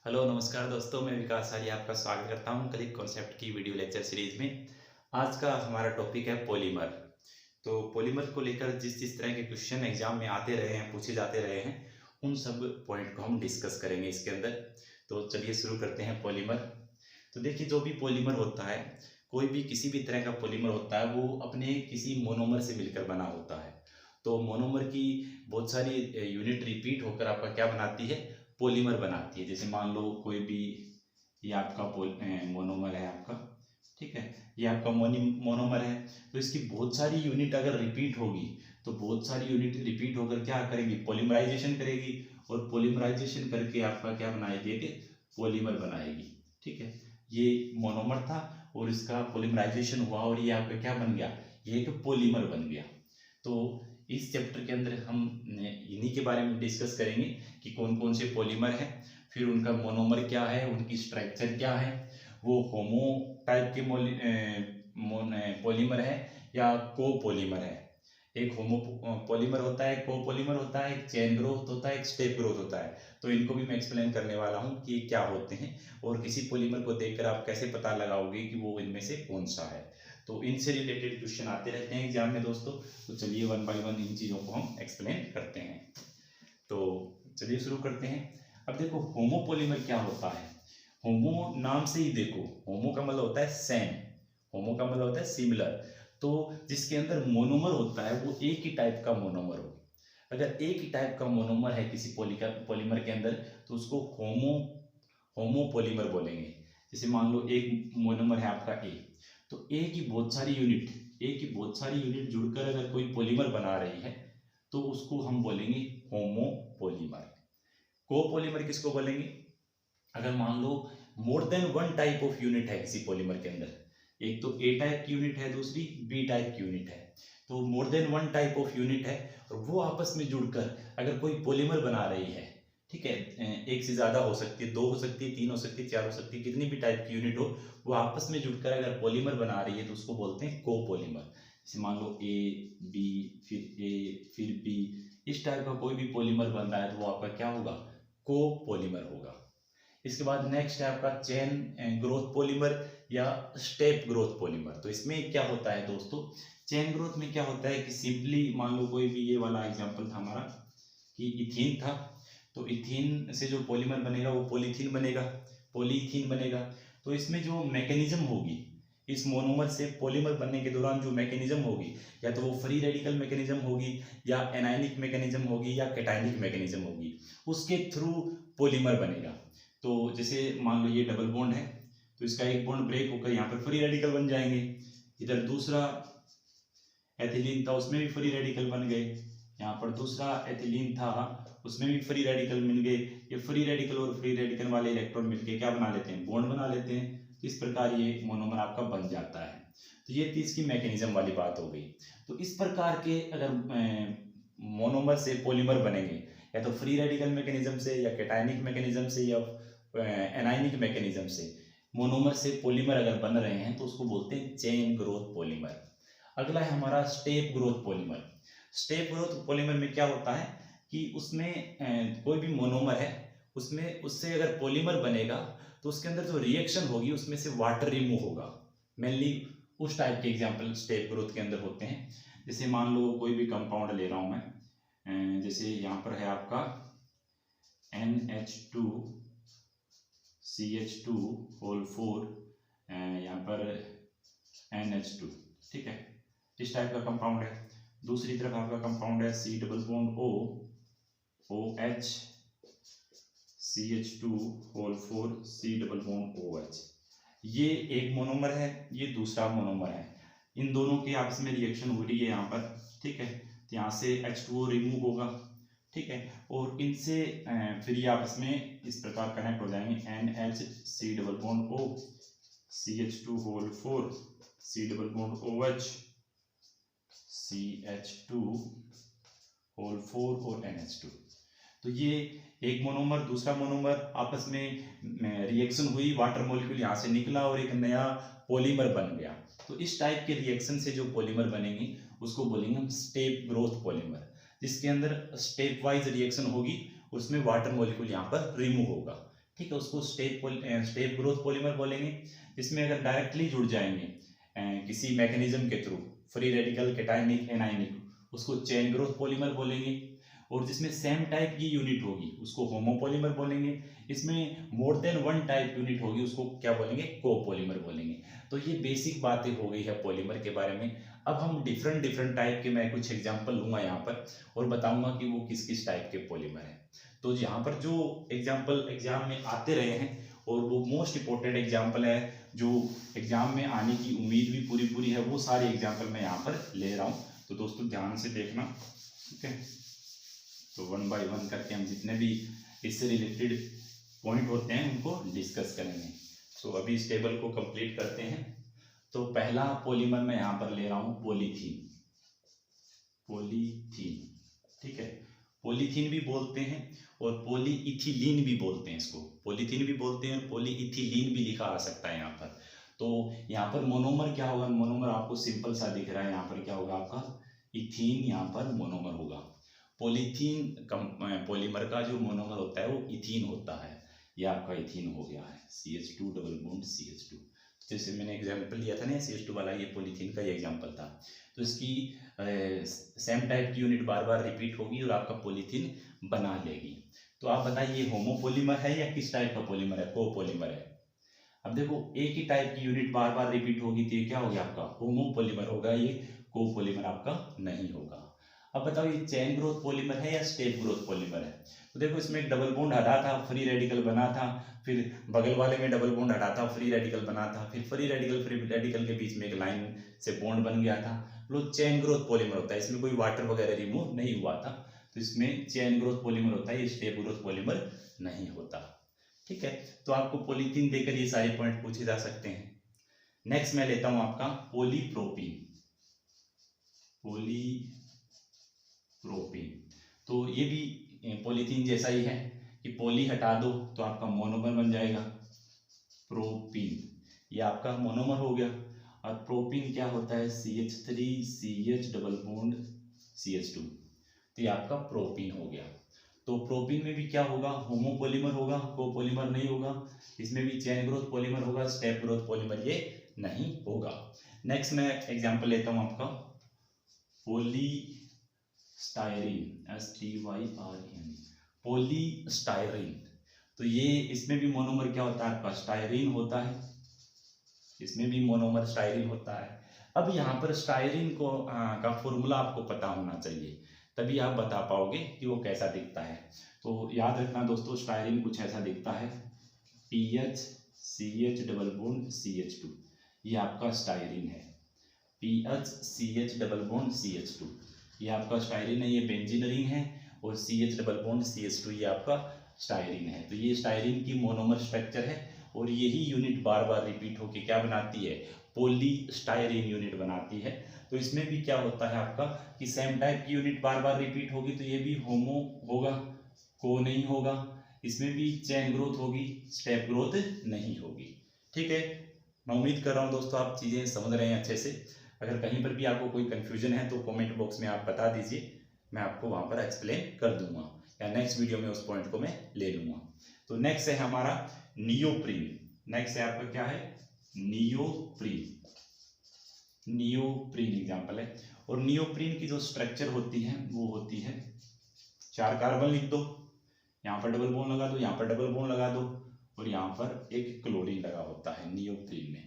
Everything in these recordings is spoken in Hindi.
हेलो नमस्कार दोस्तों, मैं विकास आर्य आपका स्वागत करता हूं क्लिक कॉन्सेप्ट की वीडियो लेक्चर सीरीज में। आज का हमारा टॉपिक है पॉलीमर। तो पॉलीमर को लेकर जिस तरह के क्वेश्चन एग्जाम में आते रहे हैं, पूछे जाते रहे हैं, उन सब पॉइंट को हम डिस्कस करेंगे इसके अंदर। तो चलिए शुरू करते हैं पॉलीमर। तो देखिए, जो भी पॉलीमर होता है, कोई भी किसी भी तरह का पॉलीमर होता है, वो अपने किसी मोनोमर से मिलकर बना होता है। तो मोनोमर की बहुत सारी यूनिट रिपीट होकर आपका क्या बनाती है, पॉलीमर बनाती है। जैसे मान लो कोई भी, ये आपका मोनोमर है आपका, ठीक है, ये आपका मोनोमर है। तो इसकी बहुत सारी यूनिट अगर रिपीट होगी, तो बहुत सारी यूनिट रिपीट होकर क्या करेगी, पॉलीमराइजेशन करेगी। और पॉलीमराइजेशन करके आपका क्या बनाएगी, कि पॉलीमर बनाएगी। ठीक है, ये मोनोमर था और इसका पॉलीमराइजेशन हुआ और ये आपका क्या बन गया, ये एक पॉलीमर बन गया। तो इस चैप्टर के अंदर हम इन्हीं के बारे में डिस्कस करेंगे कि कौन कौन से पॉलीमर हैं, फिर उनका मोनोमर क्या है, उनकी स्ट्रक्चर क्या है, वो होमो टाइप के पॉलीमर है या कोपॉलीमर है। एक होमो पॉलीमर होता है, कोपॉलीमर होता है, एक चेन ग्रोथ होता है, एक स्टेप ग्रोथ होता है। तो इनको भी मैं एक्सप्लेन करने वाला हूँ कि क्या होते हैं, और किसी पॉलीमर को देखकर आप कैसे पता लगाओगे कि वो इनमें से कौन सा है। तो इनसे रिलेटेड क्वेश्चन आते रहते हैं एग्जाम में दोस्तों। तो चलिए वन बाय वन इन चीज़ों को हम एक्सप्लेन करते हैं। तो चलिए शुरू करते हैं। अब देखो, होमो पॉलीमर क्या होता है। होमो नाम से ही देखो, होमो का मतलब होता है सेम, होमो का मतलब होता है सिमिलर। तो जिसके अंदर मोनोमर होता है वो एक ही टाइप का मोनोमर हो। अगर एक ही टाइप का मोनोमर है किसी पॉलीमर के अंदर, तो उसको होमो होमो पॉलीमर बोलेंगे। जैसे मान लो एक मोनोमर है आपका ए, तो एक ही बहुत सारी यूनिट जुड़कर अगर कोई पॉलीमर बना रही है, तो उसको हम बोलेंगे होमो पॉलीमर। कोपॉलीमर किसको बोलेंगे, अगर मान लो more than one type of unit है किसी पॉलीमर के अंदर, एक तो ए टाइप की यूनिट है, दूसरी बी टाइप की यूनिट है, तो मोर than one type of unit है, और वो आपस में जुड़कर अगर कोई पॉलीमर बना रही है, ठीक है, एक से ज़्यादा हो सकती है, दो हो सकती है, तीन हो सकती है, चार हो सकती है, कितनी भी टाइप की यूनिट हो, वो आपस में जुड़कर अगर पॉलीमर बना रही है तो उसको बोलते हैं कोपॉलीमर। जैसे मान लो ए बी फिर बी, इस टाइप का कोई भी पॉलीमर बन रहा है तो वो आपका क्या होगा, कोपॉलीमर होगा। इसके बाद नेक्स्ट है आपका चेन ग्रोथ पॉलीमर या स्टेप ग्रोथ पॉलीमर। तो इसमें क्या होता है दोस्तों, चेन ग्रोथ में क्या होता है कि सिंपली मान लो कोई भी, ये वाला एग्जांपल था हमारा कि इथीन था, तो इथीन से जो पॉलीमर बनेगा वो पॉलीथीन बनेगा, पॉलीथीन बनेगा। तो इसमें जो मैकेनिज्म होगी, इस मोनोमर से पॉलीमर बनने के दौरान जो मैकेनिज्म होगी, या तो वो फ्री रेडिकल मैकेनिज्म होगी, या एनायनिक मैकेनिज्म होगी, या कैटायनिक मैकेनिज्म होगी, उसके थ्रू पॉलीमर बनेगा। तो जैसे मान लो ये डबल बॉन्ड है, तो इसका एक बॉन्ड ब्रेक होकर यहाँ पर फ्री रेडिकल बन जाएंगे। इधर दूसरा एथिलीन था, उसमें भी फ्री रेडिकल बन गए। यहाँ पर दूसरा एथिलीन था, उसमें भी फ्री रेडिकल मिल गए। ये फ्री रेडिकल और फ्री रेडिकल वाले इलेक्ट्रॉन मिलके क्या बना लेते हैं, बॉन्ड बना लेते हैं। इस प्रकार ये मोनोमर आपका बन जाता है। तो ये थी इसकी मैकेनिज्म वाली बात हो गई। तो इस प्रकार के अगर मोनोमर से पॉलीमर बनेंगे, या तो फ्री रेडिकल मैकेनिज्म से, या कैटायनिक मैकेनिज्म से, या एनायनिक मैकेनिज्म से मोनोमर से पॉलीमर अगर बन रहे हैं, तो उसको बोलते हैं चेन ग्रोथ पॉलीमर। अगला है हमारा step growth polymer. Step growth polymer में क्या होता है कि उसमें कोई भी मोनोमर है, उसमें उससे अगर पॉलीमर बनेगा, तो उसके अंदर जो रिएक्शन होगी उसमें से वाटर रिमूव होगा। मेनली उस टाइप के एग्जाम्पल स्टेप ग्रोथ के अंदर होते हैं। जैसे मान लो कोई भी कंपाउंड ले रहा हूँ मैं, जैसे यहाँ पर है आपका NH2 CH2 होल 4, यहाँ पर NH2, ठीक है, इस टाइप का कंपाउंड है। दूसरी तरफ आपका कंपाउंड है C double bond O OH CH2 whole 4 C double bond OH। ये एक मोनोमर है, ये दूसरा मोनोमर है। इन दोनों की आपस में रिएक्शन हो रही है यहाँ पर, ठीक है, तो यहाँ से H2O रिमूव होगा, ठीक है, और इनसे फिर ये आपस में इस प्रकार कनेक्ट हो जाएंगे, NH C double bond O CH2 whole 4 C double bond OH CH2 whole 4 और NH2। तो ये एक मोनोमर दूसरा मोनोमर आपस में रिएक्शन हुई, वाटर मॉलिक्यूल यहाँ से निकला और एक नया पॉलीमर बन गया। तो इस टाइप के रिएक्शन से जो पॉलीमर बनेंगे उसको बोलेंगे हम स्टेप ग्रोथ पॉलीमर, जिसके अंदर स्टेप वाइज रिएक्शन होगी, उसमें वाटर मॉलिक्यूल यहाँ पर रिमूव होगा। ठीक है, उसको स्टेप ग्रोथ पॉलीमर बोलेंगे। जिसमें अगर डायरेक्टली जुड़ जाएंगे किसी मैकेनिज्म के through, free radical, cationic, anionic, उसको चेन ग्रोथ पॉलीमर बोलेंगे। और जिसमें सेम टाइप की यूनिट होगी उसको होमोपॉलीमर बोलेंगे। इसमें मोर देन वन टाइप यूनिट होगी उसको क्या बोलेंगे, कोपॉलीमर बोलेंगे। तो ये बेसिक बातें हो गई है पॉलीमर के बारे में। अब हम डिफरेंट डिफरेंट टाइप के, मैं कुछ एग्जांपल लूंगा यहाँ पर और बताऊंगा कि वो किस किस टाइप के पॉलीमर हैं। तो यहाँ पर जो एग्जाम्पल एग्जाम में आते रहे हैं और वो मोस्ट इंपॉर्टेंट एग्जाम्पल है जो एग्जाम में आने की उम्मीद भी पूरी पूरी है, वो सारे एग्जाम्पल मैं यहाँ पर ले रहा हूँ। तो दोस्तों ध्यान से देखना, ठीक है। तो वन बाय वन करके हम जितने भी इससे रिलेटेड पॉइंट होते हैं उनको डिस्कस करेंगे। तो अभी इस टेबल को कंप्लीट करते हैं। तो पहला पॉलीमर मैं यहाँ पर ले रहा हूँ पॉलीथीन। पॉलीथीन, ठीक है, पॉलीथीन भी बोलते हैं और पॉलीइथिलीन भी बोलते हैं। इसको पॉलीथीन भी बोलते हैं और पॉलीइथिलीन भी लिखा आ सकता है यहाँ पर। तो यहाँ पर मोनोमर क्या होगा, मोनोमर आपको सिंपल सा दिख रहा है, यहाँ पर क्या होगा आपका इथीन, यहाँ पर मोनोमर होगा। पॉलीथीन पॉलीमर का जो मोनोमर होता है वो इथीन होता है। ये आपका इथीन हो गया है, CH2 डबल बॉन्ड CH2। जैसे मैंने एग्जाम्पल लिया था ना CH2 वाला, ये पॉलीथीन का ये एग्जाम्पल था। तो इसकी सेम टाइप की यूनिट बार बार रिपीट होगी और आपका पॉलीथीन बना लेगी। तो आप बताइए होमोपॉलीमर है या किस टाइप का पॉलीमर है, कोपॉलीमर है। अब देखो एक ही टाइप की यूनिट बार बार रिपीट होगी तो ये क्या हो गया आपका होमोपॉलीमर होगा, ये कोपॉलीमर आपका नहीं होगा। अब बताओ ये चेन ग्रोथ पॉलीमर है या स्टेप ग्रोथ पॉलीमर है। तो देखो इसमें एक डबल बॉन्ड हटा था, फ्री रेडिकल बना था, फिर बगल वाले में डबल बॉन्ड हटा था, फ्री रेडिकल बना था, फिर फ्री रेडिकल के बीच में एक लाइन से बॉन्ड बन गया था। लो चेन ग्रोथ पॉलीमर होता है, इसमें कोई वाटर वगैरह रिमूव नहीं हुआ था, तो इसमें चेन ग्रोथ पॉलीमर होता है, ये स्टेप ग्रोथ पॉलीमर नहीं होता। ठीक है, तो आपको पॉलीथीन देकर ये सारे पॉइंट पूछे जा सकते हैं। नेक्स्ट मैं लेता हूं आपका पॉलीप्रोपीन। पॉलीप्रोपीन, तो ये भी पॉलीथीन जैसा ही है कि पॉली हटा दो तो आपका मोनोमर बन जाएगा प्रोपीन, ये आपका मोनोमर हो गया। और प्रोपीन क्या होता है CH3CH डबल बॉन्ड CH2, तो ये आपका प्रोपीन हो गया। तो प्रोपीन में भी क्या होगा, होमोपॉलीमर होगा, कोपॉलीमर नहीं होगा। इसमें भी चेन ग्रोथ पॉलीमर होगा, स्टेप ग्रोथ पॉलीमर ये नहीं होगा। नेक्स्ट मैं एग्जांपल लेता हूं आपका पॉलीस्टायरीन, STYREN, पॉलीस्टायरीन। तो ये इसमें भी मोनोमर क्या होता है आपका स्टायरीन होता है, इसमें भी मोनोमर स्टायरीन होता है। अब यहाँ पर स्टायरीन को का फॉर्मूला आपको पता होना चाहिए, तभी आप बता पाओगे कि वो कैसा दिखता है। तो याद रखना दोस्तों, स्टायरीन कुछ ऐसा दिखता है, PHCH डबल बॉन्ड CH2, ये आपका स्टायरीन है। PHCH डबल बॉन्ड CH2 ये आपका स्टायरीन है, ये बेंजीन रिंग है, और CH डबल बॉन्ड CH2 ये आपका स्टायरीन है। तो ये स्टायरीन की मोनोमर स्ट्रक्चर है और यही यूनिट बार बार रिपीट होकर क्या बनाती है, पॉलीस्टायरीन यूनिट बनाती है। तो इसमें भी क्या होता है आपका कि सेम टाइप की यूनिट बार बार रिपीट होगी तो ये भी होमो होगा, को नहीं होगा। इसमें भी चेन ग्रोथ होगी, स्टेप ग्रोथ नहीं होगी। ठीक है, मैं उम्मीद कर रहा हूँ दोस्तों आप चीज़ें समझ रहे हैं अच्छे से। अगर कहीं पर भी आपको कोई कन्फ्यूजन है तो कमेंट बॉक्स में आप बता दीजिए, मैं आपको वहाँ पर एक्सप्लेन कर दूंगा या नेक्स्ट वीडियो में उस पॉइंट को मैं ले लूँगा। तो नेक्स्ट है हमारा नियोप्रीन। नेक्स्ट है आपका क्या है, नियोप्रीन। नियोप्रीन एग्जाम्पल है। और नियोप्रीन की जो स्ट्रक्चर होती है वो होती है, 4 कार्बन लिख दो, यहाँ पर डबल बॉन्ड लगा दो, यहाँ पर डबल बॉन्ड लगा दो, और यहाँ पर एक क्लोरीन लगा होता है नियोप्रीन में।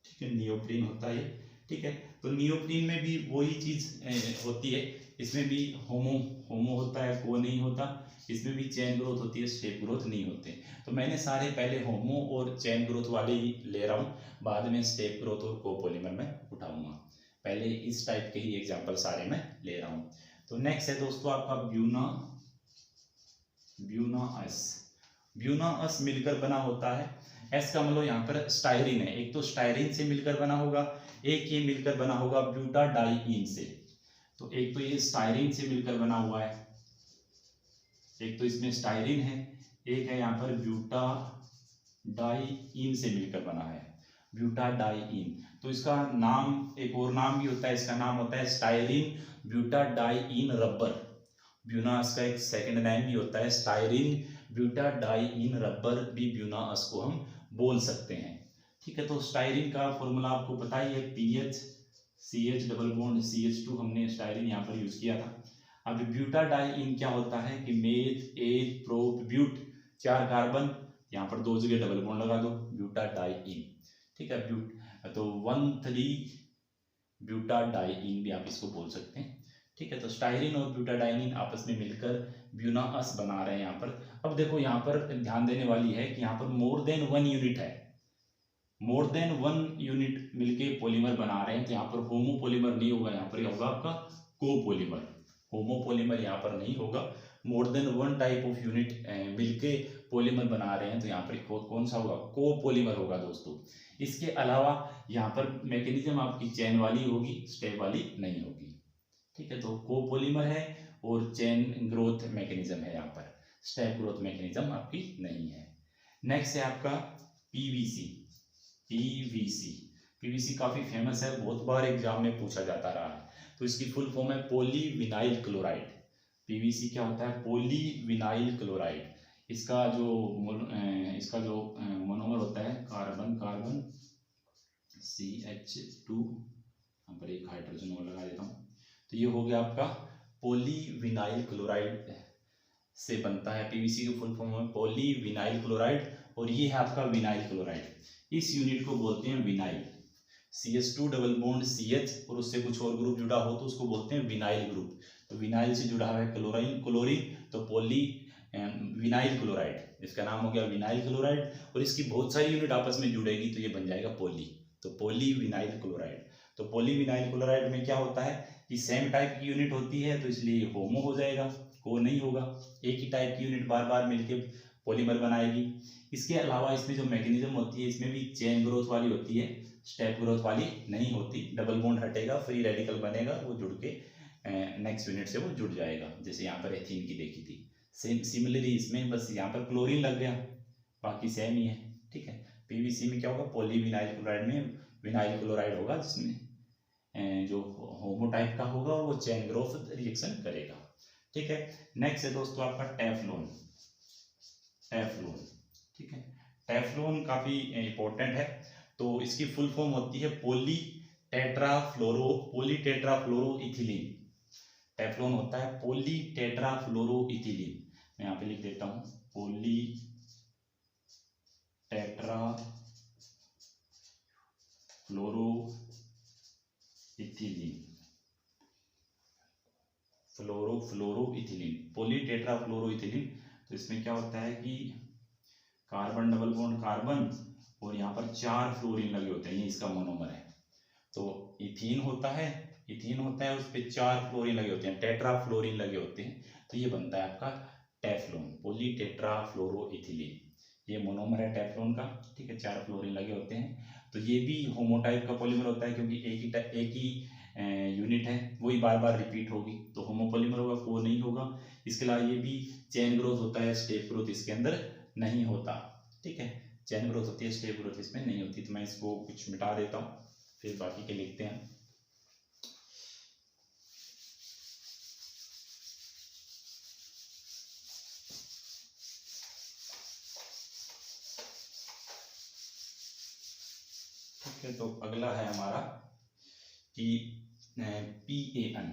ठीक है, नियोप्रीन होता है। ठीक है, तो नियोप्रीन में भी वही चीज होती है, इसमें भी होमो होता है, को नहीं होता। इसमें भी चेन ग्रोथ होती है, स्टेप ग्रोथ नहीं होते। तो मैंने सारे पहले होमो और चेन ग्रोथ वाले ही ले रहा हूँ, बाद में स्टेप ग्रोथ और कोपॉलीमर में उठाऊंगा। पहले इस टाइप के ही एग्जाम्पल सारे मैं ले रहा हूँ। तो नेक्स्ट है दोस्तों आपका ब्यूनास मिलकर बना होता है। एस का मतलब यहाँ पर स्टायरीन है, एक तो स्टायरीन से मिलकर बना होगा, एक ये मिलकर बना होगा ब्यूटाडाइईन से। तो एक तो ये स्टायरीन से मिलकर बना हुआ है, एक तो इसमें स्टायरीन है, एक है यहाँ पर ब्यूटाडाइईन से मिलकर बना है, ब्यूटाडाइईन। तो इसका नाम, एक और नाम भी होता है, इसका नाम होता है स्टायरीन ब्यूटाडाइईन रबर। ब्यूनास का एक सेकंड नेम भी होता है स्टायरीन ब्यूटाडाइइन रबर भी ब्यूनास को हम बोल सकते हैं। ठीक है, तो स्टायरीन का फॉर्मूला आपको पता ही है, pH CH double bond CH2 हमने स्टायरीन यहाँ पर यूज किया था। अब ब्यूटाडाइइन क्या होता है कि मेथ एथ प्रोप ब्यूट, 4 कार्बन, यहाँ पर 2 जगह डबल बॉन्ड लगा दो, ब्यूटाडाइइन। ठीक है, तो 1,3 ब्यूटाडाइइन भी आप इसको बोल सकते हैं। ठीक है, तो स्टायरीन और ब्यूटाडाइनिन आपस में मिलकर ब्यूनास बना रहे हैं यहाँ पर। अब देखो यहाँ पर ध्यान देने वाली है कि यहाँ पर मोर देन 1 यूनिट है, मोर देन 1 यूनिट मिलके पॉलीमर बना रहे हैं, तो यहाँ पर होमोपॉलीमर नहीं होगा, यहाँ पर होगा आपका कोपॉलीमर। होमोपॉलीमर यहाँ पर नहीं होगा, more than 1 type of unit मिलके पॉलीमर बना रहे हैं, तो यहाँ पर कौन सा होगा, कोपॉलीमर होगा दोस्तों। इसके अलावा यहाँ पर मैकेनिज्म आपकी चेन वाली होगी, स्टेप वाली नहीं होगी। ठीक है, तो कोपॉलीमर है और चेन ग्रोथ मैकेनिज्म है, यहाँ पर स्टेप ग्रोथ मैकेनिज्म आपकी नहीं है। नेक्स्ट है आपका पीवीसी। पीवीसी काफी फेमस है, बहुत बार एग्जाम में पूछा जाता रहा है। तो इसकी फुल फॉर्म है पॉलीविनाइल क्लोराइड। पीवीसी क्या होता है, पॉलीविनाइल क्लोराइड। इसका जो मोनोमर होता है कार्बन कार्बन CH2, यहाँ पर एक हाइड्रोजन और लगा देता हूँ, तो ये हो गया आपका पॉलीविनाइल क्लोराइड से बनता है। पीवीसी की फुल फॉर्म है पॉलीविनाइल क्लोराइड, और ये है आपका विनाइल क्लोराइड। इस यूनिट को बोलते हैं vinyl. CH2 double bond CH और उससे कुछ और ग्रुप जुड़ा हो तो उसको बोलते हैं विनाइल ग्रुप। तो विनाइल से जुड़ा है क्लोरीन, तो पॉली विनाइल क्लोराइड, इसका नाम हो गया विनाइल क्लोराइड। और इसकी बहुत सारी यूनिट आपस में जुड़ेगी तो ये बन जाएगा पॉली, तो पॉलीविनाइल क्लोराइड। तो पॉलीविनाइल क्लोराइड में क्या होता है कि सेम टाइप की यूनिट होती है, तो इसलिए होमो हो जाएगा, को नहीं होगा। एक ही टाइप की यूनिट बार बार मिलके पॉलीमर बनाएगी। इसके अलावा इसमें जो मैकेनिज्म होती है, इसमें भी चेन ग्रोथ वाली होती है, स्टेप ग्रोथ वाली नहीं होती। डबल बॉन्ड हटेगा, फ्री रेडिकल बनेगा, वो जुड़ के नेक्स्ट यूनिट से वो जुड़ जाएगा, जैसे यहाँ पर एथीन की देखी थी। सेम सिमिलरली इसमें बस यहाँ पर क्लोरीन लग गया, बाकी सेम ही है। ठीक है, पीवीसी में क्या होगा, पॉलीविनाइल क्लोराइड में विनाइल क्लोराइड होगा, जिसमें जो होमो टाइप का होगा वो चेन ग्रोथ रिएक्शन करेगा। ठीक है, नेक्स्ट है दोस्तों आपका टेफ्लॉन। ठीक है, टेफ्लॉन काफी इंपॉर्टेंट है। तो इसकी फुल फॉर्म होती है पॉलीटेट्राफ्लोरोइथिलीन। टेफ्लॉन होता है पॉलीटेट्राफ्लोरोइथिलीन। मैं यहाँ पे लिख देता हूँ पॉलीटेट्राफ्लोरोइथिलीन। तो इसमें क्या होता है कि कार्बन डबल बॉन्ड कार्बन और यहाँ पर 4 फ्लोरीन लगे होते हैं, ये इसका मोनोमर है। तो इथीन होता है उस पर 4 फ्लोरीन लगे होते हैं, टेट्रा फ्लोरीन लगे होते हैं, तो ये बनता है आपका टेफ्लॉन, पॉलीटेट्राफ्लोरोइथिलीन। ये मोनोमर है टेफ्लॉन का। ठीक है, 4 फ्लोरीन लगे होते हैं। तो ये भी होमोटाइप का पॉलीमर होता है, क्योंकि एक ही यूनिट है, वही बार बार रिपीट होगी, तो होमोपॉलीमर होगा, वो नहीं होगा। इसके अलावा ये भी चेन ग्रोथ होता है, स्टेप ग्रोथ इसके अंदर नहीं होता। ठीक है, चेन ग्रोथ होती है, स्टेप ग्रोथ इसमें नहीं होती। तो मैं इसको कुछ मिटा देता हूँ, फिर बाकी के लिखते हैं। ठीक है, तो अगला है हमारा कि PAN।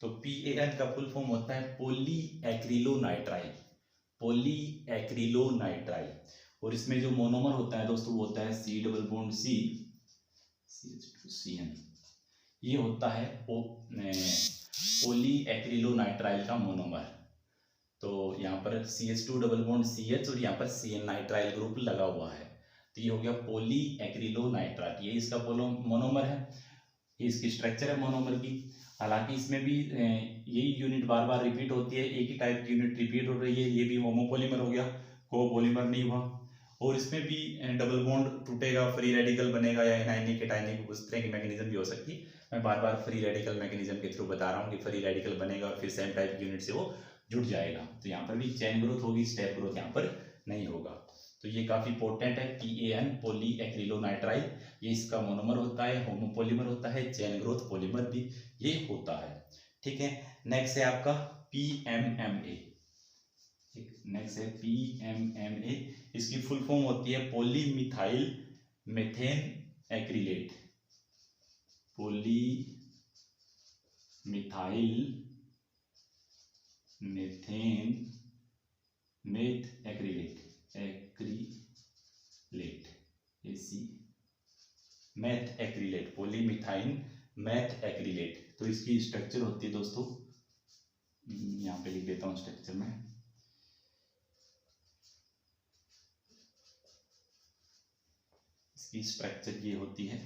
तो PAN का फुल फॉर्म होता है पॉलीएक्रिलोनाइट्राइल। और इसमें जो मोनोमर होता है दोस्तों वो होता है C double bond C CH2CN। ये होता है पॉलीएक्रिलोनाइट्राइल का मोनोमर। तो यहाँ पर CH2 डबल बॉन्ड CH और यहाँ पर CN नाइट्राइल ग्रुप लगा हुआ है, तो ये हो गया पॉलीएक्रिलोनाइट्राइल। ये इसका मोनोमर है, ये इसकी स्ट्रक्चर है मोनोमर की। हालांकि इसमें भी यही यूनिट बार बार रिपीट होती है, एक ही टाइप की यूनिट रिपीट हो रही है। ये भी होमोपॉलीमर हो गया, कोपॉलीमर नहीं हुआ। और इसमें भी डबल बॉन्ड टूटेगा, फ्री रेडिकल बनेगा, या एनायनिक कैटायनिक उस तरह की मैकेनिज्म भी हो सकती है। मैं बार बार फ्री रेडिकल मैकेनिज्म के थ्रू बता रहा हूँ कि फ्री रेडिकल बनेगा और फिर सेम टाइप की यूनिट से वो जुड़ जाएगा। तो यहाँ पर भी चेन ग्रोथ होगी, स्टेप ग्रोथ यहाँ पर नहीं होगा। तो ये काफी इंपॉर्टेंट है, PAN पॉलीएक्रिलोनाइट्राइल। ये इसका मोनोमर होता है, होमोपॉलीमर होता है, चेन ग्रोथ पॉलीमर भी ये होता है। ठीक है, नेक्स्ट है आपका PMMA। नेक्स्ट है PMMA, इसकी फुल फॉर्म होती है polymethyl methane acrylate, polymethyl methane meth acrylate AC meth acrylate, polymethyl meth acrylate. तो इसकी स्ट्रक्चर होती है दोस्तों, यहाँ पे लिख देता हूँ स्ट्रक्चर में, इसकी स्ट्रक्चर ये होती है,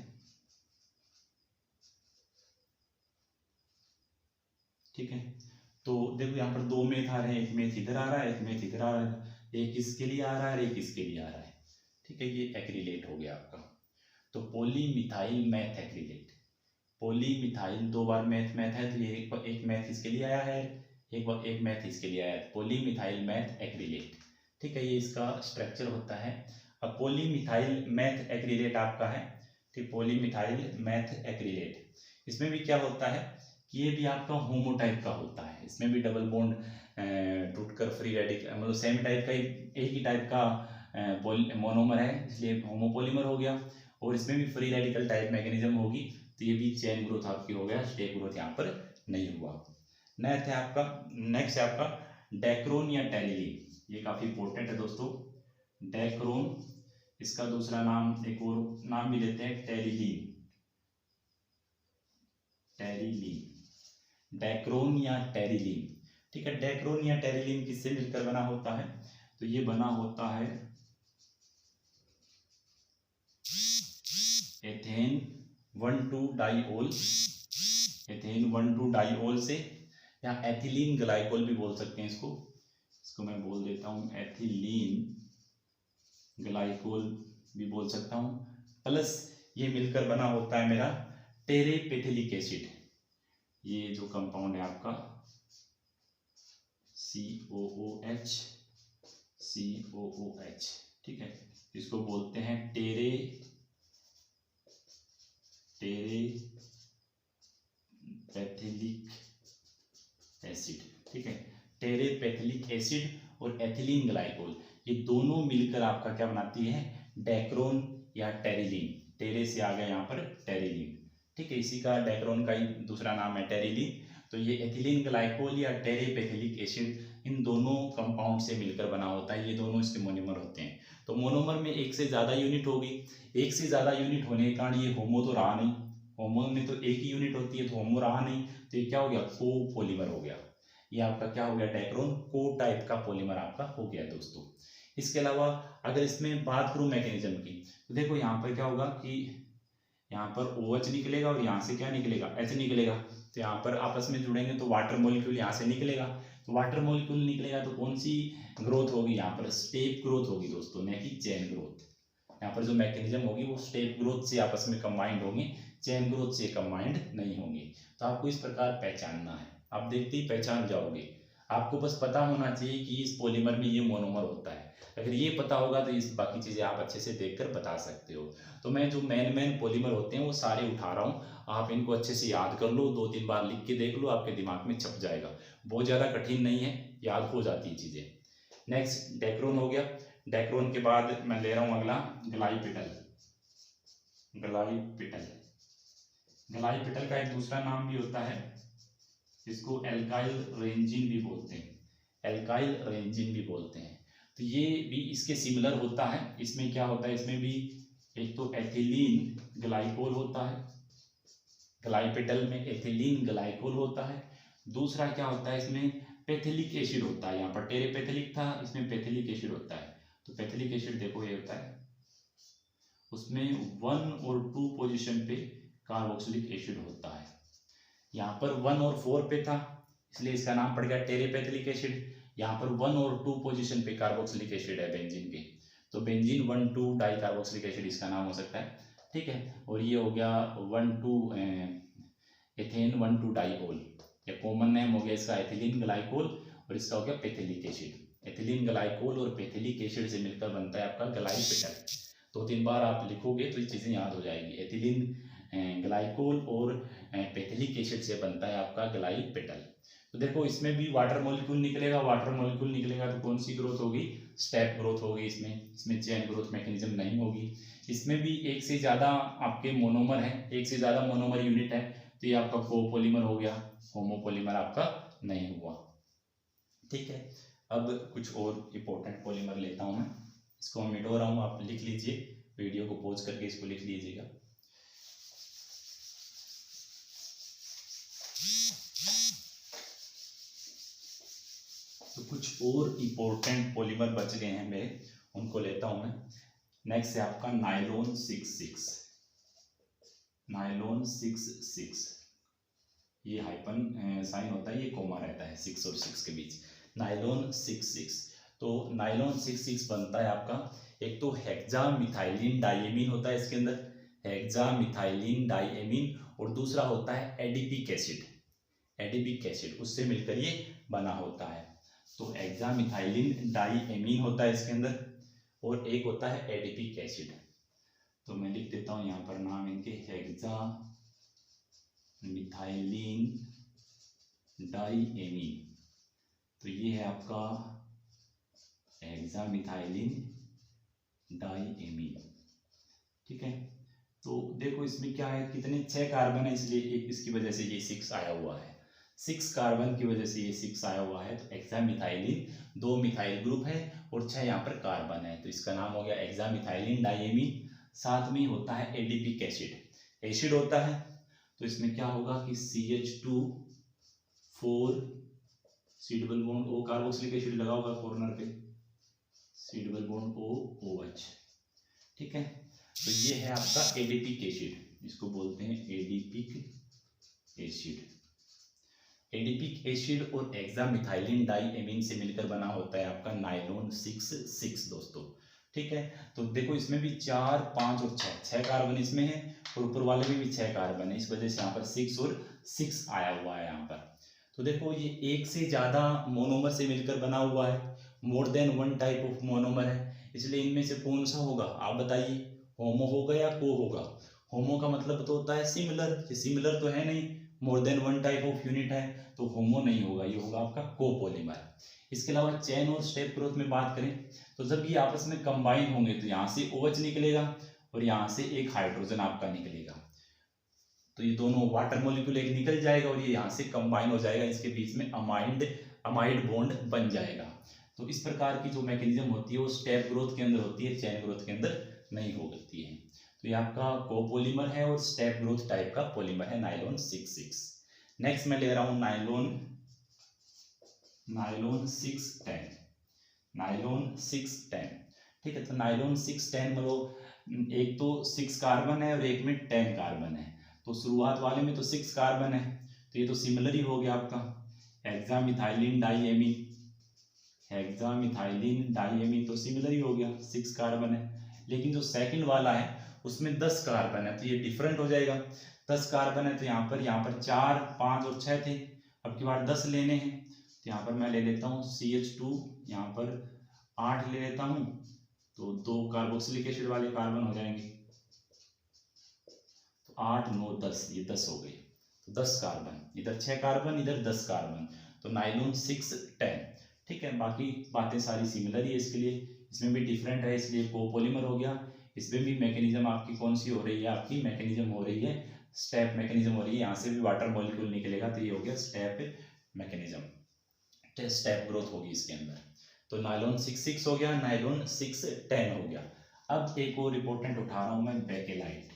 ठीक है। तो देखो यहाँ पर दो मेथ आ रहे हैं, एक मेथ इधर आ रहा है, एक मेथ इधर आ रहा है, एक इसके लिए आ रहा है, एक इसके लिए आ रहा है, ठीक है। ये एक्रिलेट हो गया आपका। तो पॉलीमिथाइल मैथ एक्रिलेट, पॉलीमिथाइल दो बार मैथ मैथ है, तो ये एक मैथ इसके लिए आया है, एक मैथ इसके लिए आया है, पॉलीमिथाइल मैथ एक्रिलेट, ठीक है। ये इसका स्ट्रक्चर होता है। अब पॉलीमिथाइल मैथ एक्रिलेट आपका है, ठीक, पॉलीमिथाइल मैथ एक्रिलेट, इसमें भी क्या होता है कि ये भी आपका होमो टाइप का होता है, इसमें भी डबल बॉन्ड टूटकर फ्री रेडिकल, मतलब सेम टाइप का, एक ही टाइप का मोनोमर है, इसलिए होमोपोलीमर हो गया, और इसमें भी फ्री रेडिकल टाइप मैकेनिज्म होगी, तो ये भी चेन ग्रोथ आपकी हो गया, स्टेप ग्रोथ यहाँ पर नहीं हुआ। नेक्स्ट है आपका डेक्रोन या टेरिलीन, ये काफी इंपॉर्टेंट है दोस्तों, डेक्रोन, इसका दूसरा नाम, एक और नाम भी देते हैं टेरिलीन, डेक्रोन या टेरिलीन, ठीक है। डेक्रोन या टेरिलीन किससे मिलकर बना होता है, तो ये बना होता है एथेन 1,2-डाइओल, एथेन 1,2-डाइओल से, या एथिलीन ग्लाइकोल भी बोल सकते हैं इसको मैं बोल देता हूँ एथिलीन ग्लाइकोल भी बोल सकता हूँ, प्लस ये मिलकर बना होता है मेरा टेरेपेथिलिक एसिड, ये जो कंपाउंड है आपका COOH, ठीक है, इसको बोलते हैं टेरेपेथिलिक एसिड, ठीक है। टेरेपेथिलिक एसिड और एथिलीन ग्लाइकोल, ये दोनों मिलकर आपका क्या बनाती है, डेक्रोन या टेरिलीन, टेरे से आ गया यहाँ पर टेरिलीन, ठीक है। इसी का डेक्रोन का ही दूसरा नाम है टेरिलीन। तो ये एथिलीन ग्लाइकोल या टेरेपेथिलिक एसिड, इन दोनों कंपाउंड से मिलकर बना होता है, ये दोनों इसके मोनोमर होते हैं। तो मोनोमर में एक से ज़्यादा यूनिट होगी, एक से ज़्यादा यूनिट होने के कारण ये होमो तो रहा नहीं, होमो में तो एक ही यूनिट होती है, तो होमो रहा नहीं, तो ये क्या हो गया, कोपोलीमर हो गया, ये आपका क्या हो गया, डेक्रोन को टाइप का पॉलीमर आपका हो गया दोस्तों। इसके अलावा अगर इसमें बात करूं मैकेनिज्म की, तो देखो यहाँ पर क्या होगा कि यहाँ पर OH निकलेगा और यहाँ से क्या निकलेगा, H निकलेगा, तो यहाँ पर आपस में जुड़ेंगे तो वाटर मॉलिक्यूल यहाँ से निकलेगा, तो वाटर मॉलिक्यूल निकलेगा तो कौन सी ग्रोथ होगी, यहाँ पर स्टेप ग्रोथ होगी दोस्तों, न कि चेन ग्रोथ। यहाँ पर जो मैकेनिज्म होगी वो स्टेप ग्रोथ से आपस में कंबाइंड होंगे, चेन ग्रोथ से कंबाइंड नहीं होंगे। तो आपको इस प्रकार पहचानना है, आप देखते ही पहचान जाओगे, आपको बस पता होना चाहिए कि इस पॉलीमर में ये मोनोमर होता है। अगर ये पता होगा तो इस बाकी चीज़ें आप अच्छे से देखकर बता सकते हो। तो मैं जो मेन पॉलीमर होते हैं वो सारे उठा रहा हूँ, आप इनको अच्छे से याद कर लो, 2-3 बार लिख के देख लो, आपके दिमाग में छप जाएगा, बहुत ज़्यादा कठिन नहीं है, याद हो जाती है चीज़ें। नेक्स्ट डेक्रोन हो गया, डेक्रोन के बाद मैं ले रहा हूँ अगला ग्लाइपिटल, ग्लाइपिटल का एक दूसरा नाम भी होता है, इसको एल्काइल रेंजिन भी बोलते हैं, एल्काइल रेंजिन भी बोलते हैं। तो ये भी इसके सिमिलर होता है, इसमें क्या होता है, इसमें भी एक तो एथिलीन ग्लाइकोल होता है, ग्लाइपिटल में एथिलीन ग्लाइकोल होता है, दूसरा क्या होता है इसमें पेथिलिक एसिड होता है, यहाँ पर टेरेपेथिलिक था, इसमें पेथिलिक एसिड होता है। तो पेथिलिक एसिड देखो ये होता है, उसमें 1 और 2 पोजीशन पे कार्बोक्सिलिक एसिड होता है, यहाँ पर 1 और 4 पे था इसलिए इसका नाम पड़ गया टेरेपेथिलिक एसिड, यहाँ पर 1 और 2 पोजीशन पे कार्बोक्सिलिक एसिड है बेंजीन के, तो बेंजीन 1,2 डाई कार्बोक्सिलिक एसिड इसका नाम हो सकता है, ठीक है। और ये हो गया 1,2 एथेन 1,2 डाइओल, या कॉमन नेम हो गया इसका एथिलीन ग्लाइकोल, और इसका हो गया पेथिलिक एसिड। एथिलीन ग्लाइकोल और पेथिलिक एसिड से मिलकर बनता है आपका ग्लाइपिटल। 2-3 बार आप लिखोगे तो ये चीज़ें याद हो जाएगी, एथिलीन ग्लाइकोल और पेथिलिक एसिड से बनता है आपका ग्लाइपिटल। तो देखो इसमें भी वाटर मॉलिक्यूल निकलेगा, वाटर मॉलिक्यूल निकलेगा तो कौन सी ग्रोथ होगी, स्टेप ग्रोथ होगी। इसमें चेन ग्रोथ मैकेनिज्म नहीं होगी। इसमें भी एक से ज़्यादा आपके मोनोमर है, एक से ज़्यादा मोनोमर यूनिट है, तो ये आपका कोपोलीमर हो गया, होमोपोलीमर आपका नहीं हुआ। ठीक है, अब कुछ और इम्पोर्टेंट पॉलीमर लेता हूँ मैं, इसको मैं मिटो रहा हूँ, आप लिख लीजिए, वीडियो को पॉज करके इसको लिख लीजिएगा। तो कुछ और इम्पोर्टेंट पॉलीमर बच गए हैं मेरे, उनको लेता हूँ मैं। नेक्स्ट है आपका नायलॉन 66, नायलॉन 66, ये हाइपन साइन होता है, ये कोमा रहता है 6 और 6 के बीच, नायलॉन 66। तो नायलॉन 66 बनता है आपका, एक तो हेक्सा मिथाइलिन डाइएमीन होता है इसके अंदर, हेक्सा मिथाइलिन डाइएमीन, और दूसरा होता है एडिपिक एसिड, एडिपिक एसिड उससे मिलकर ये बना होता है। तो हेक्सा मिथाइलिन डाइएमीन होता है इसके अंदर, और एक होता है एडिपिक एसिड। तो मैं लिख देता हूँ यहाँ पर नाम इनके, हेक्सा मिथाइलिन डाइएमीन, तो ये है आपका हेक्सा मिथाइलिन डाइएमीन। ठीक है, तो देखो इसमें क्या है, कितने 6 कार्बन है, इसलिए एक इसकी वजह से ये 6 आया हुआ है, 6 कार्बन की वजह से ये 6 आया हुआ है। तो हेक्सा मिथाइलिन 2 मिथाइल ग्रुप है और 6 यहाँ पर कार्बन है, तो इसका नाम हो गया हेक्सा मिथाइलिन डाइएमीन। साथ में होता है एडिपिक एसिड, एसिड होता है, तो इसमें क्या होगा कि CH2 4 C double bond O carboxylic acid लगा होगा कॉर्नर पे, C double bond O OH। ठीक है, तो ये है आपका एडिपिक एसिड, इसको बोलते हैं एडिपिक एसिड। एडिपिक एसिड और हेक्सा मिथाइलिन डाइएमीन से मिलकर बना होता है आपका नायलॉन 66 दोस्तों। ठीक है, तो देखो इसमें भी 4 5 और 6 कार्बन इसमें है, और ऊपर वाले में भी 6 कार्बन है, इस वजह से यहाँ पर 6 और 6 आया हुआ है यहाँ पर। तो देखो ये एक से ज़्यादा मोनोमर से मिलकर बना हुआ है, मोर than one type of monomer है, इसलिए इनमें से कौन सा होगा आप बताइए, होमो होगा या को होगा। होमो का मतलब तो होता है सिमिलर, सिमिलर तो है नहीं, मोर than one type of unit है, तो होमो नहीं होगा, ये होगा आपका कोपोलीमर। इसके अलावा चेन और स्टेप ग्रोथ में बात करें तो जब ये आपस में कंबाइन होंगे तो यहाँ से OH निकलेगा और यहाँ से एक हाइड्रोजन आपका निकलेगा, तो ये दोनों वाटर मॉलिक्यूल एक निकल जाएगा और ये यहाँ से कंबाइन हो जाएगा, इसके बीच में अमाइड बॉन्ड बन जाएगा। तो इस प्रकार की जो मैकेनिज्म होती है वो स्टेप ग्रोथ के अंदर होती है, चेन ग्रोथ के अंदर नहीं होती है। तो ये आपका कोपोलीमर है और स्टेप ग्रोथ टाइप का पॉलीमर है नायलॉन 66। नेक्स्ट मैं ले रहा हूँ नायलॉन 610, नायलॉन 610। ठीक है, तो नायलॉन 610 मतलब एक तो 6 कार्बन है और एक में 10 कार्बन है, तो शुरुआत वाले में तो 6 कार्बन है, तो ये तो सिमिलर ही हो गया आपका, hexa methylene diamine, hexa methylene diamine तो सिमिलर ही हो गया, 6 कार्बन है। लेकिन जो सेकंड वाला है उसमें 10 कार्बन है, तो ये डिफरेंट हो जाएगा, 10 कार्बन है, तो यहाँ पर 4 5 और 6 थे, अब की बार 10 लेने हैं, तो यहाँ पर मैं ले लेता हूँ CH2, यहाँ पर 8 ले लेता हूँ, तो 2 कार्बोक्सिलिक एसिड वाले कार्बन हो जाएंगे, तो 8 9 10, ये 10 हो गए, तो 10 कार्बन, इधर 6 कार्बन इधर 10 कार्बन, तो नायलॉन 610। ठीक है, बाकी बातें सारी सिमिलर ही है इसके लिए, इसमें भी डिफरेंट है इसलिए कोपोलीमर हो गया। इसमें भी मैकेनिज्म आपकी कौन सी हो रही है, आपकी मैकेनिज्म हो रही है स्टेप मैकेनिज्म हो रही है, यहाँ से भी वाटर मॉलिक्यूल निकलेगा, तो ये हो गया स्टेप मैकेनिज्म, स्टेप ग्रोथ होगी इसके अंदर। तो नायलॉन 66 हो गया, नायलॉन 610 हो गया। अब एक और इंपॉर्टेंट उठा रहा हूं मैं, बेकेलाइट,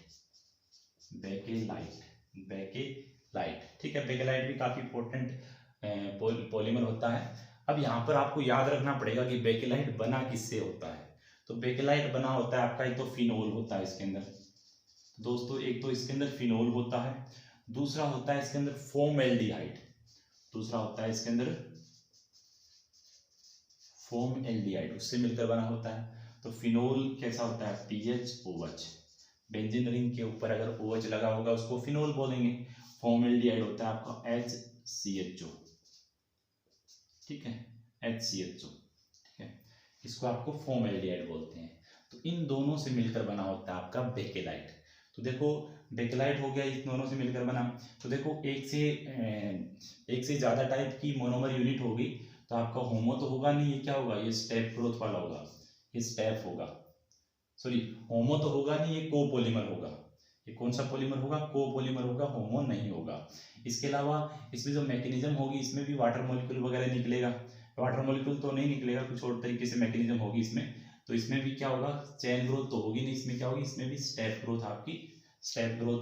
बेकेलाइट, बेकेलाइट। ठीक है, बेकेलाइट भी काफी इंपॉर्टेंट पॉलीमर होता है। अब यहाँ पर आपको याद रखना पड़ेगा कि बेकेलाइट बना किससे होता है। तो बेकेलाइट बना होता है आपका, एक तो फिनोल होता है इसके अंदर दोस्तों, एक तो इसके अंदर फिनोल होता है, दूसरा होता है इसके अंदर फॉर्मएल्डिहाइड, दूसरा होता है इसके अंदर फॉर्मएल्डिहाइड, उससे मिलकर बना होता है। तो फिनोल कैसा होता है, PHOH, बेंजीन रिंग के ऊपर अगर OH लगा होगा उसको फिनोल बोलेंगे। फॉर्मएल्डिहाइड होता है आपका HCHO, ठीक है, HCHO, ठीक है, इसको आपको फॉर्मएल्डिहाइड बोलते हैं। तो इन दोनों से मिलकर बना होता है आपका बेकेलाइट। तो देखो बेकेलाइट हो गया, इन दोनों से मिलकर बना। तो देखो एक से ज़्यादा टाइप की मोनोमर यूनिट होगी तो आपका होमो तो होगा नहीं, ये क्या होगा, ये स्टेप ग्रोथ वाला होगा, ये स्टेप होगा, सॉरी होमो तो होगा नहीं, ये कोपोलीमर होगा। ये कौन सा पॉलीमर होगा, कोपोलीमर होगा, होमो नहीं होगा। इसके अलावा इसमें जो मैकेनिज्म होगी, इसमें भी वाटर मॉलिक्यूल वगैरह निकलेगा। वाटर मॉलिक्यूल तो नहीं निकलेगा, कुछ और तरीके से मैकेनिज्म होगी इसमें। तो इसमें भी क्या होगा, चेन ग्रोथ तो होगी नहीं, इसमें क्या होगी, इसमें भी स्टेप ग्रोथ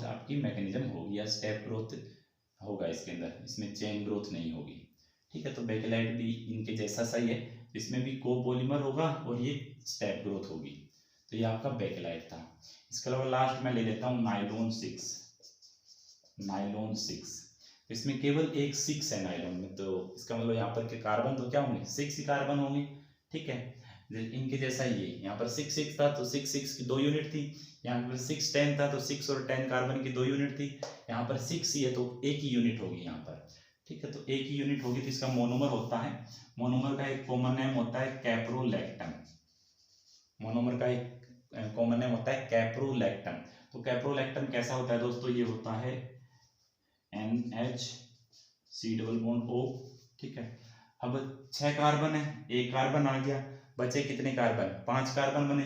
आपकी मैकेनिज्म होगी या स्टेप ग्रोथ होगा इसके अंदर, इसमें चेन ग्रोथ नहीं होगी। ठीक है, तो बेकेलाइट भी इनके जैसा सही है, इसमें भी कोपोलीमर होगा और ये स्टेप ग्रोथ होगी। तो ये आपका बेकेलाइट था। इसके अलावा लास्ट में ले लेता हूँ नाइलॉन 6। इसमें केवल एक 6 है नाइलॉन में, तो इसका मतलब यहाँ पर के कार्बन तो क्या होंगे, 6 ही कार्बन होंगे। ठीक है, इनके जैसा ही है, यहाँ पर 6 था तो 6 की 2 यूनिट थी, यहाँ पर 6 10 था तो 6 और 10 कार्बन की 2 यूनिट थी, यहाँ पर 6 ही है तो एक ही यूनिट होगी यहाँ पर। ठीक है, तो एक ही यूनिट होगी, तो इसका मोनोमर होता है, मोनोमर का एक कॉमन नेम होता है कैप्रोलैक्टम। मोनोमर का एक कॉमन नेम होता है कैप्रोलैक्टम। तो कैप्रोलैक्टम कैसा होता है दोस्तों, ये होता है NH≡COO। ठीक है, अब 6 कार्बन है, एक कार्बन आ गया, बचे कितने कार्बन, 5 कार्बन बने,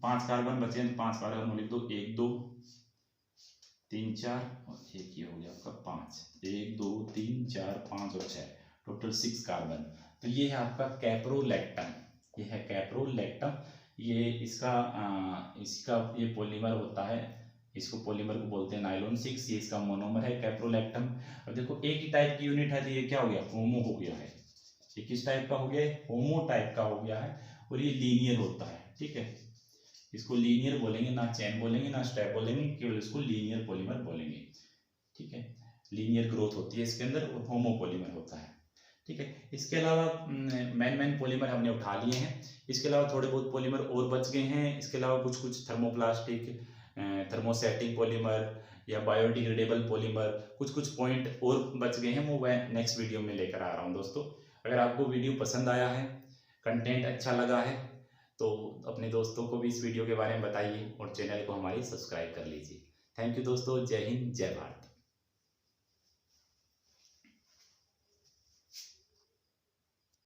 5 कार्बन बचे, 5 कार्बन लिख दो, 1 2 3 4 और एक ये हो गया आपका 5, 1 2 3 4 5 और 6, टोटल 6 कार्बन। तो ये है आपका कैप्रोलैक्टम, ये है कैप्रोलैक्टम। ये इसका ये पॉलीमर होता है, इसको पॉलीमर को बोलते हैं नाइलॉन 6, ये इसका मोनोमर है कैप्रोलैक्टम। अब देखो एक ही टाइप की यूनिट है तो ये क्या हो गया, होमो हो गया है। ये किस टाइप का हो गया है, होमो टाइप का हो गया है, और ये लीनियर होता है। ठीक है, इसको लीनियर बोलेंगे, ना चेन बोलेंगे ना स्टेप बोलेंगे, केवल इसको लीनियर पॉलीमर बोलेंगे। ठीक है, लीनियर ग्रोथ होती है इसके अंदर और होमो पॉलीमर होता है। ठीक है, इसके अलावा मेन पॉलीमर हमने उठा लिए हैं, इसके अलावा थोड़े बहुत पॉलीमर और बच गए हैं। इसके अलावा कुछ थर्मोप्लास्टिक, थर्मोसेटिक पॉलीमर या बायोडिग्रेडेबल पॉलीमर, कुछ पॉइंट और बच गए हैं, वो मैं नेक्स्ट वीडियो में लेकर आ रहा हूँ दोस्तों। अगर आपको वीडियो पसंद आया है, कंटेंट अच्छा लगा है, तो अपने दोस्तों को भी इस वीडियो के बारे में बताइए और चैनल को हमारी सब्सक्राइब कर लीजिए। थैंक यू दोस्तों, जय हिंद जय भारत।